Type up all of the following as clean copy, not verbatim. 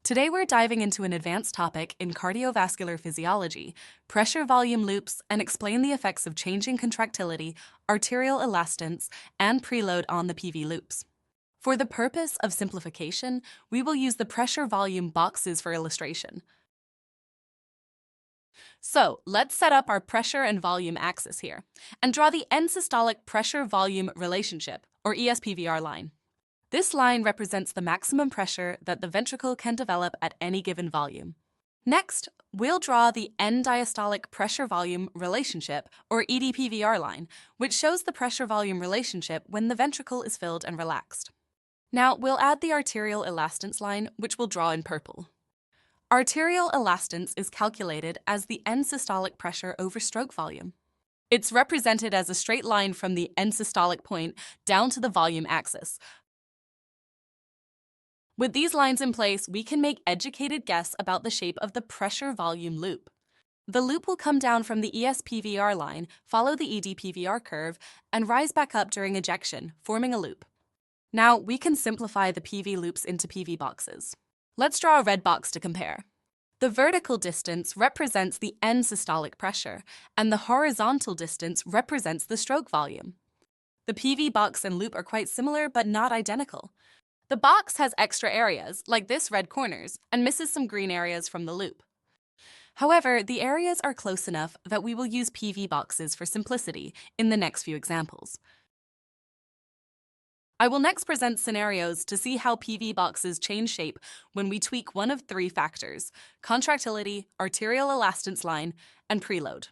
Today we're diving into an advanced topic in cardiovascular physiology, pressure-volume loops, and explain the effects of changing contractility, arterial elastance, and preload on the PV loops. For the purpose of simplification, we will use the pressure-volume boxes for illustration. So let's set up our pressure and volume axis here, and draw the end-systolic pressure-volume relationship, or ESPVR line. This line represents the maximum pressure that the ventricle can develop at any given volume. Next, we'll draw the end-diastolic pressure-volume relationship, or EDPVR line, which shows the pressure-volume relationship when the ventricle is filled and relaxed. Now, we'll add the arterial elastance line, which we'll draw in purple. Arterial elastance is calculated as the end-systolic pressure over stroke volume. It's represented as a straight line from the end-systolic point down to the volume axis. With these lines in place, we can make educated guess about the shape of the pressure-volume loop. The loop will come down from the ESPVR line, follow the EDPVR curve, and rise back up during ejection, forming a loop. Now, we can simplify the PV loops into PV boxes. Let's draw a red box to compare. The vertical distance represents the end-systolic pressure, and the horizontal distance represents the stroke volume. The PV box and loop are quite similar, but not identical. The box has extra areas, like this red corners, and misses some green areas from the loop. However, the areas are close enough that we will use PV boxes for simplicity in the next few examples. I will next present scenarios to see how PV boxes change shape when we tweak one of three factors: contractility, arterial elastance line, and preload.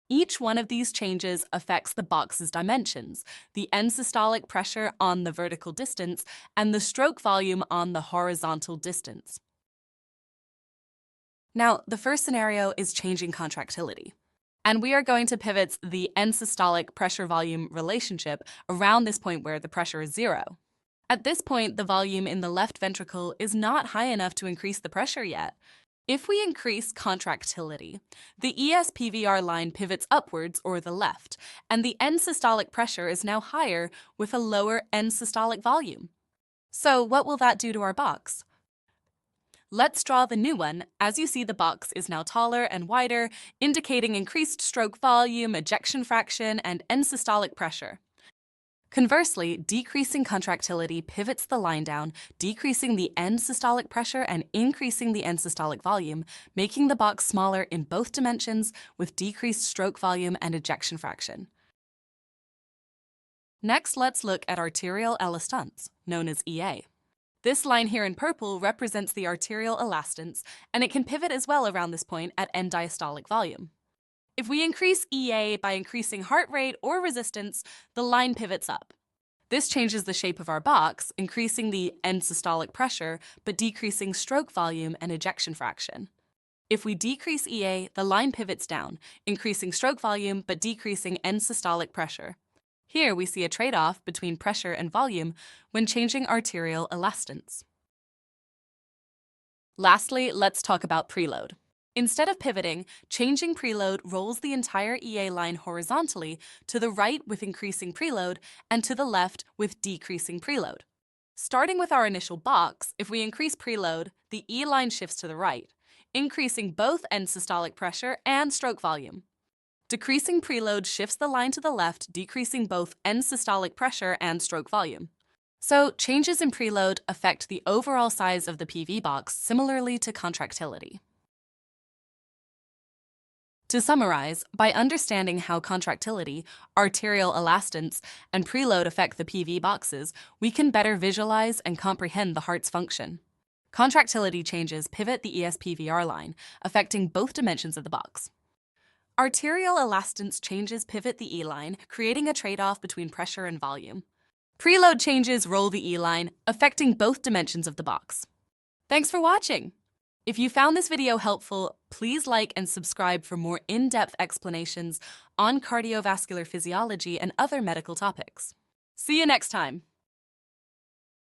Each one of these changes affects the box's dimensions, the end-systolic pressure on the vertical distance, and the stroke volume on the horizontal distance. Now, the first scenario is changing contractility. And we are going to pivot the end-systolic pressure-volume relationship around this point where the pressure is 0. At this point, the volume in the left ventricle is not high enough to increase the pressure yet. If we increase contractility, the ESPVR line pivots upwards or the left, and the end-systolic pressure is now higher with a lower end-systolic volume. So what will that do to our box? Let's draw the new one. As you see, the box is now taller and wider, indicating increased stroke volume, ejection fraction, and end-systolic pressure. Conversely, decreasing contractility pivots the line down, decreasing the end-systolic pressure and increasing the end-systolic volume, making the box smaller in both dimensions with decreased stroke volume and ejection fraction. Next, let's look at arterial elastance, known as EA. This line here in purple represents the arterial elastance, and it can pivot as well around this point at end-diastolic volume. If we increase EA by increasing heart rate or resistance, the line pivots up. This changes the shape of our box, increasing the end-systolic pressure, but decreasing stroke volume and ejection fraction. If we decrease EA, the line pivots down, increasing stroke volume, but decreasing end-systolic pressure. Here we see a trade-off between pressure and volume when changing arterial elastance. Lastly, let's talk about preload. Instead of pivoting, changing preload rolls the entire EA line horizontally to the right with increasing preload and to the left with decreasing preload. Starting with our initial box, if we increase preload, the E line shifts to the right, increasing both end-systolic pressure and stroke volume. Decreasing preload shifts the line to the left, decreasing both end-systolic pressure and stroke volume. So, changes in preload affect the overall size of the PV box similarly to contractility. To summarize, by understanding how contractility, arterial elastance, and preload affect the PV boxes, we can better visualize and comprehend the heart's function. Contractility changes pivot the ESPVR line, affecting both dimensions of the box. Arterial elastance changes pivot the E line, creating a trade-off between pressure and volume. Preload changes roll the E line, affecting both dimensions of the box. Thanks for watching! If you found this video helpful, please like and subscribe for more in-depth explanations on cardiovascular physiology and other medical topics. See you next time!